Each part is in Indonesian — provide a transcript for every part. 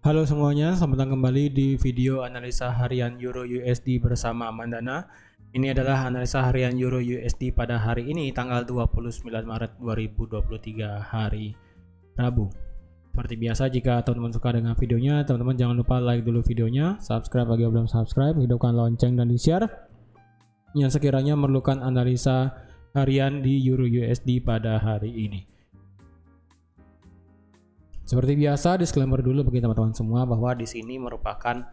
Halo semuanya, selamat datang kembali di video analisa harian Euro USD bersama Mandana. Ini adalah analisa harian Euro USD pada hari ini tanggal 29 Maret 2023 hari Rabu. Seperti biasa, jika teman-teman suka dengan videonya, teman-teman jangan lupa like dulu videonya, subscribe bagi yang belum subscribe, hidupkan lonceng dan di-share yang sekiranya memerlukan analisa harian di Euro USD pada hari ini. Seperti biasa, disclaimer dulu bagi teman-teman semua bahwa di sini merupakan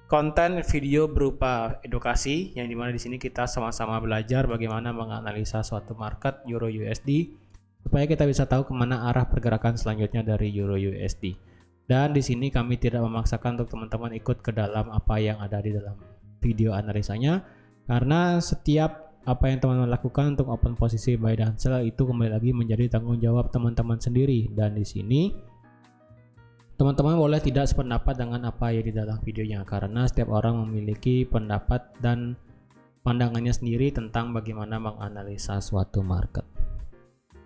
konten video berupa edukasi yang dimana di sini kita sama-sama belajar bagaimana menganalisa suatu market Euro USD supaya kita bisa tahu kemana arah pergerakan selanjutnya dari Euro USD. Dan di sini kami tidak memaksakan untuk teman-teman ikut ke dalam apa yang ada di dalam video analisanya, karena setiap apa yang teman-teman lakukan untuk open posisi buy dan sell itu kembali lagi menjadi tanggung jawab teman-teman sendiri. Dan di sini teman-teman boleh tidak sependapat dengan apa yang di dalam videonya, karena setiap orang memiliki pendapat dan pandangannya sendiri tentang bagaimana menganalisa suatu market.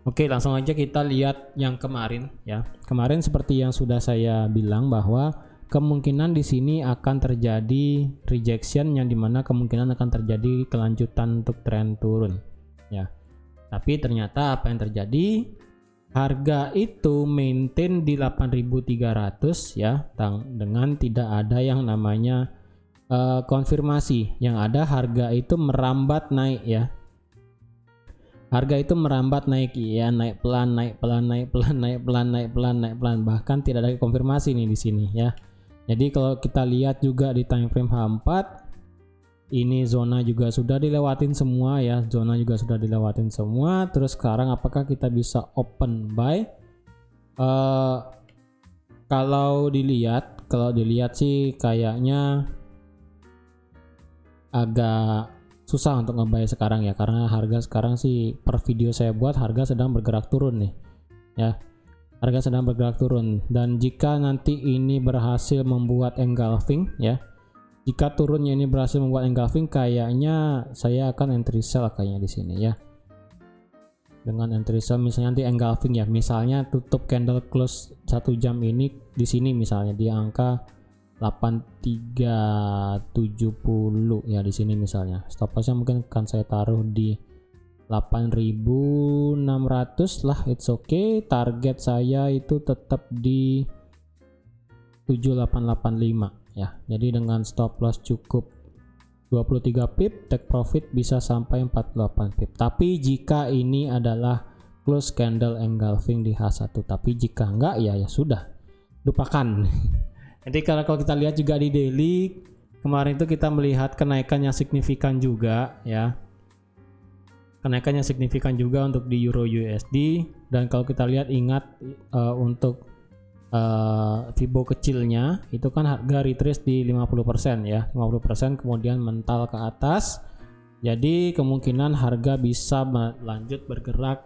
Oke, langsung aja kita lihat yang kemarin ya. Kemarin seperti yang sudah saya bilang bahwa kemungkinan di sini akan terjadi rejection, yang dimana kemungkinan akan terjadi kelanjutan untuk tren turun ya. Tapi ternyata apa yang terjadi? Harga itu maintain di 8.300 ya, dengan tidak ada yang namanya konfirmasi. Yang ada harga itu merambat naik ya. Harga itu merambat naik ya, naik pelan, naik pelan, naik pelan, naik pelan, naik pelan, naik pelan. Bahkan tidak ada konfirmasi nih di sini ya. Jadi kalau kita lihat juga di time frame H4, ini zona juga sudah dilewatin semua ya, zona juga sudah dilewatin semua. Terus sekarang apakah kita bisa open buy? Kalau dilihat sih kayaknya agak susah untuk nge-buy sekarang ya, karena harga sekarang sih per video saya buat harga sedang bergerak turun nih ya. Harga sedang bergerak turun, dan jika nanti ini berhasil membuat engulfing ya, jika turunnya ini berhasil membuat engulfing, kayaknya saya akan entry sell kayaknya di sini ya. Dengan entry sell misalnya nanti engulfing ya, misalnya tutup candle close 1 jam ini di sini misalnya di angka 8370 ya, di sini misalnya. Stop lossnya mungkin akan saya taruh di 8600 lah, it's okay. Target saya itu tetap di 7885 ya. Jadi dengan stop loss cukup 23 pip, take profit bisa sampai 48 pip. Tapi jika ini adalah close candle engulfing di H1, tapi jika enggak ya sudah, lupakan. Jadi kalau kita lihat juga di daily kemarin itu kita melihat kenaikan yang signifikan juga ya. Kenaikan yang signifikan juga untuk di Euro USD, dan kalau kita lihat ingat untuk Fibo kecilnya itu kan harga retrace di 50% ya, 50% kemudian mental ke atas. Jadi kemungkinan harga bisa lanjut bergerak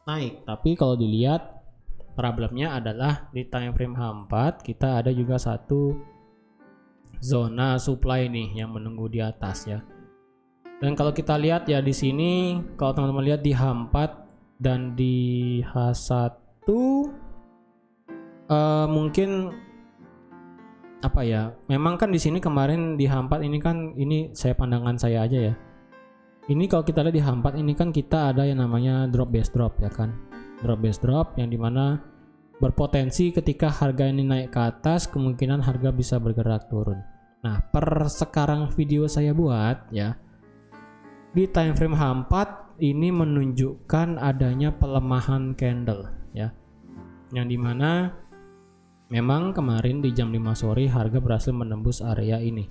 naik. Tapi kalau dilihat problemnya adalah di time frame H4 kita ada juga satu zona supply nih yang menunggu di atas ya. Dan kalau kita lihat ya di sini, kalau teman-teman lihat di H4 dan di H1 mungkin apa ya, memang kan di sini kemarin di H4 ini kan, ini saya pandangan saya aja ya, ini kalau kita lihat di H4 ini kan kita ada yang namanya drop base drop ya kan, drop base drop yang dimana berpotensi ketika harga ini naik ke atas kemungkinan harga bisa bergerak turun. Nah per sekarang video saya buat ya, di time frame H4 ini menunjukkan adanya pelemahan candle ya, yang dimana memang kemarin di jam 5 sore harga berhasil menembus area ini,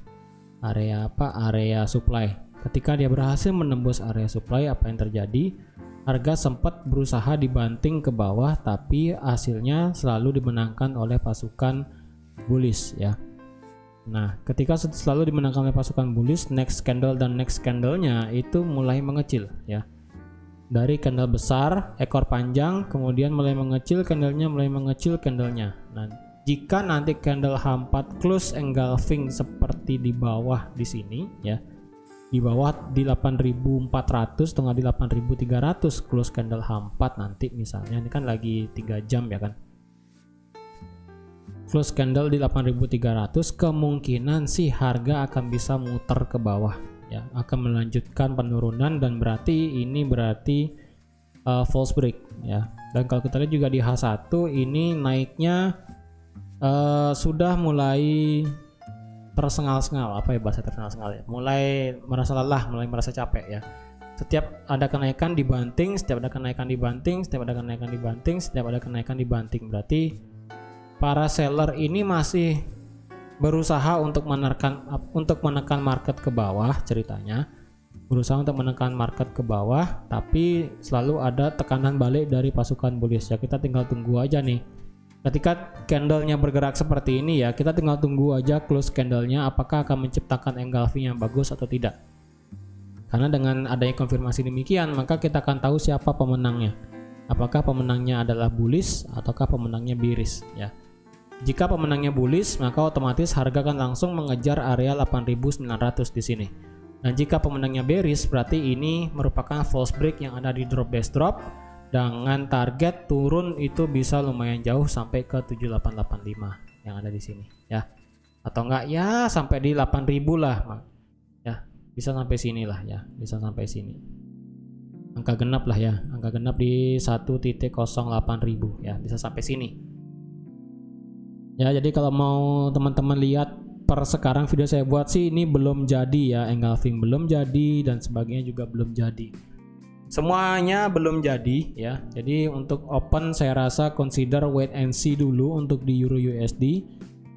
area apa, area supply. Ketika dia berhasil menembus area supply, apa yang terjadi? Harga sempat berusaha dibanting ke bawah, tapi hasilnya selalu dimenangkan oleh pasukan bullish ya. Nah ketika selalu dimenangkan oleh pasukan bullish, next candle dan next candlenya itu mulai mengecil ya. Dari candle besar, ekor panjang, kemudian mulai mengecil, candlenya mulai mengecil, candlenya. Nah, jika nanti candle H4 close engulfing seperti di bawah di sini ya, di bawah di 8400 tengah di 8300 close candle H4 nanti misalnya, ini kan lagi 3 jam ya kan. close candle di 8.300, kemungkinan sih harga akan bisa muter ke bawah ya, akan melanjutkan penurunan, dan berarti false break ya. Dan kalau kita lihat juga di H1 ini naiknya sudah mulai tersengal-sengal, apa ya bahasa tersengal-sengal ya, mulai merasa lelah, mulai merasa capek ya. Setiap ada kenaikan dibanting, setiap ada kenaikan dibanting, setiap ada kenaikan dibanting, setiap ada kenaikan dibanting. Berarti para seller ini masih berusaha untuk menekan market ke bawah, ceritanya berusaha untuk menekan market ke bawah, tapi selalu ada tekanan balik dari pasukan bullish ya. Kita tinggal tunggu aja nih, ketika candlenya bergerak seperti ini ya, kita tinggal tunggu aja close candlenya apakah akan menciptakan engulfing yang bagus atau tidak. Karena dengan adanya konfirmasi demikian, maka kita akan tahu siapa pemenangnya, apakah pemenangnya adalah bullish ataukah pemenangnya bearish ya. Jika pemenangnya bullish, maka otomatis harga akan langsung mengejar area 8.900 di sini. Dan jika pemenangnya bearish, berarti ini merupakan false break yang ada di drop base drop dengan target turun itu bisa lumayan jauh sampai ke 7885 yang ada di sini ya. Atau enggak ya sampai di 8.000 lah. Ya, bisa sampai sini lah ya, bisa sampai sini. Angka genap lah ya, angka genap di 1.08.000 ya, bisa sampai sini. Ya, jadi kalau mau teman-teman lihat per sekarang video saya buat sih ini belum jadi ya, engulfing belum jadi dan sebagainya juga belum jadi. Semuanya belum jadi ya. Jadi untuk open saya rasa consider wait and see dulu untuk di Euro USD.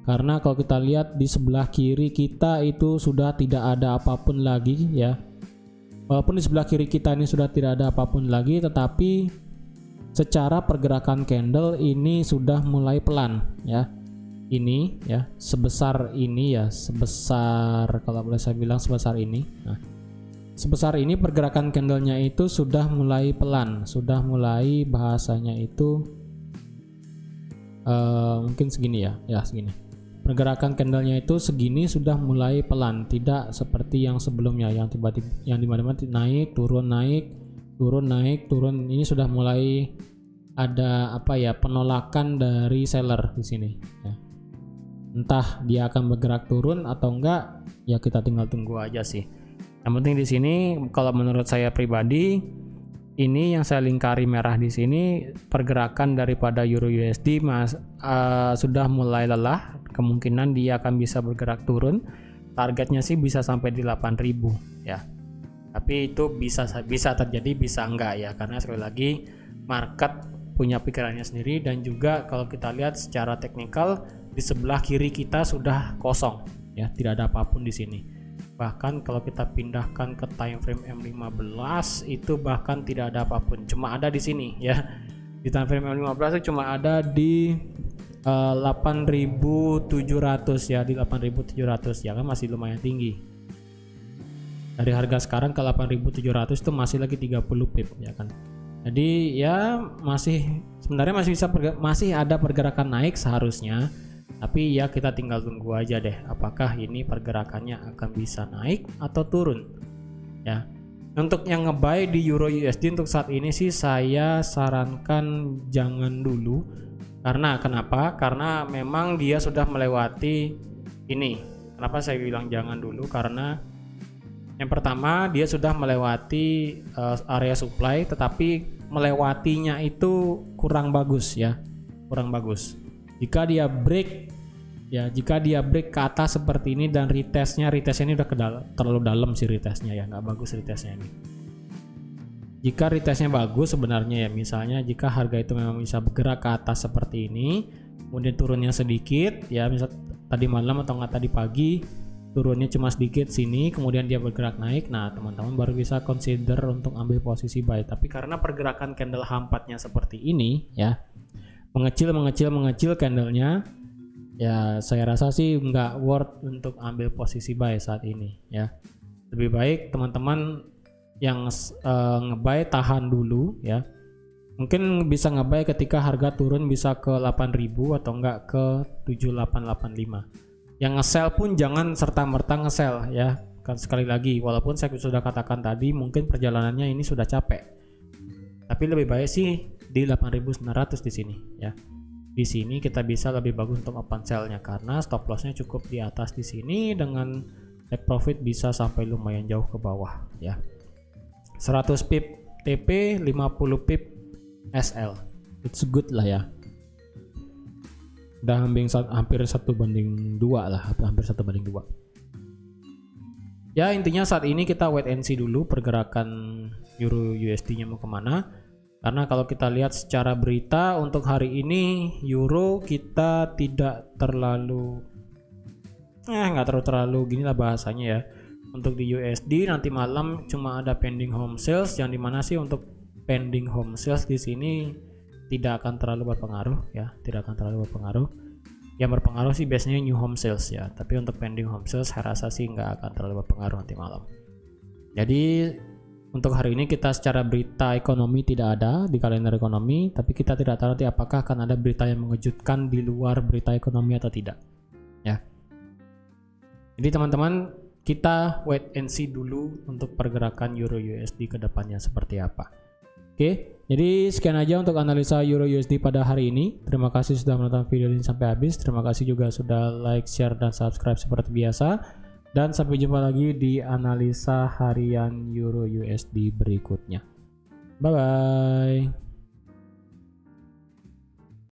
Karena kalau kita lihat di sebelah kiri kita itu sudah tidak ada apapun lagi ya. Walaupun di sebelah kiri kita ini sudah tidak ada apapun lagi, tetapi secara pergerakan candle ini sudah mulai pelan ya. Ini ya, sebesar ini ya, sebesar kalau boleh saya bilang sebesar ini. Nah, sebesar ini pergerakan candlenya itu sudah mulai pelan, sudah mulai bahasanya itu mungkin segini ya, segini. Pergerakan candlenya itu segini sudah mulai pelan, tidak seperti yang sebelumnya yang tiba-tiba yang dimana-mana naik turun naik turun naik turun. Ini sudah mulai ada apa ya, penolakan dari seller di sini ya. Entah dia akan bergerak turun atau enggak ya, kita tinggal tunggu aja sih. Yang penting di sini kalau menurut saya pribadi, ini yang saya lingkari merah di sini, pergerakan daripada Euro USD sudah mulai lelah, kemungkinan dia akan bisa bergerak turun. Targetnya sih bisa sampai di 8.000 ya. Tapi itu bisa terjadi, bisa enggak ya, karena sekali lagi market punya pikirannya sendiri. Dan juga kalau kita lihat secara teknikal di sebelah kiri kita sudah kosong ya, tidak ada apapun di sini. Bahkan kalau kita pindahkan ke time frame M15 itu bahkan tidak ada apapun, cuma ada di sini ya. Di time frame M15 itu cuma ada di 8.700 ya, di 8.700 ya kan, masih lumayan tinggi. Dari harga sekarang ke 8.700 itu masih lagi 30 pip ya kan. Jadi ya sebenarnya masih ada pergerakan naik seharusnya. Tapi ya kita tinggal tunggu aja deh, apakah ini pergerakannya akan bisa naik atau turun ya. Untuk yang ngebuy di Euro USD untuk saat ini sih saya sarankan jangan dulu. Karena kenapa? Karena memang dia sudah melewati ini. Kenapa saya bilang jangan dulu? Karena yang pertama dia sudah melewati area supply, tetapi melewatinya itu kurang bagus ya, kurang bagus. Jika dia break ke atas seperti ini dan retestnya ini udah terlalu dalam sih retestnya ya, nggak bagus retestnya ini. Jika retestnya bagus sebenarnya ya, misalnya jika harga itu memang bisa bergerak ke atas seperti ini, kemudian turunnya sedikit ya, misal tadi malam atau nggak tadi pagi turunnya cuma sedikit sini, kemudian dia bergerak naik, nah teman-teman baru bisa consider untuk ambil posisi buy. Tapi karena pergerakan candle H4-nya seperti ini ya, mengecil candlenya ya, saya rasa sih nggak worth untuk ambil posisi buy saat ini ya. Lebih baik teman-teman yang ngebuy tahan dulu ya, mungkin bisa ngebuy ketika harga turun bisa ke 8.000 atau enggak ke 7885. Yang nge-sell pun jangan serta-merta nge-sell ya, kan sekali lagi walaupun saya sudah katakan tadi mungkin perjalanannya ini sudah capek, tapi lebih baik sih di 8.900 di sini ya. di sini kita bisa lebih bagus untuk open sell-nya karena stop loss-nya cukup di atas di sini, dengan take profit bisa sampai lumayan jauh ke bawah ya. 100 pip TP, 50 pip SL. It's good lah ya. Udah hampir 1/2 lah, hampir 1/2. Ya intinya saat ini kita wait and see dulu pergerakan Euro USD-nya mau kemana. Karena kalau kita lihat secara berita untuk hari ini Euro kita tidak terlalu nggak terlalu gini lah bahasanya ya. Untuk di USD nanti malam cuma ada pending home sales, yang dimana sih untuk pending home sales di sini tidak akan terlalu berpengaruh ya, tidak akan terlalu berpengaruh. Yang berpengaruh sih biasanya new home sales ya, tapi untuk pending home sales saya rasa sih nggak akan terlalu berpengaruh nanti malam. Jadi untuk hari ini kita secara berita ekonomi tidak ada di kalender ekonomi, tapi kita tidak tahu nanti apakah akan ada berita yang mengejutkan di luar berita ekonomi atau tidak. Ya. Jadi teman-teman, kita wait and see dulu untuk pergerakan Euro USD ke depannya seperti apa. Oke, jadi sekian aja untuk analisa Euro USD pada hari ini. Terima kasih sudah menonton video ini sampai habis. Terima kasih juga sudah like, share, dan subscribe seperti biasa. Dan sampai jumpa lagi di analisa harian Euro USD berikutnya. Bye bye.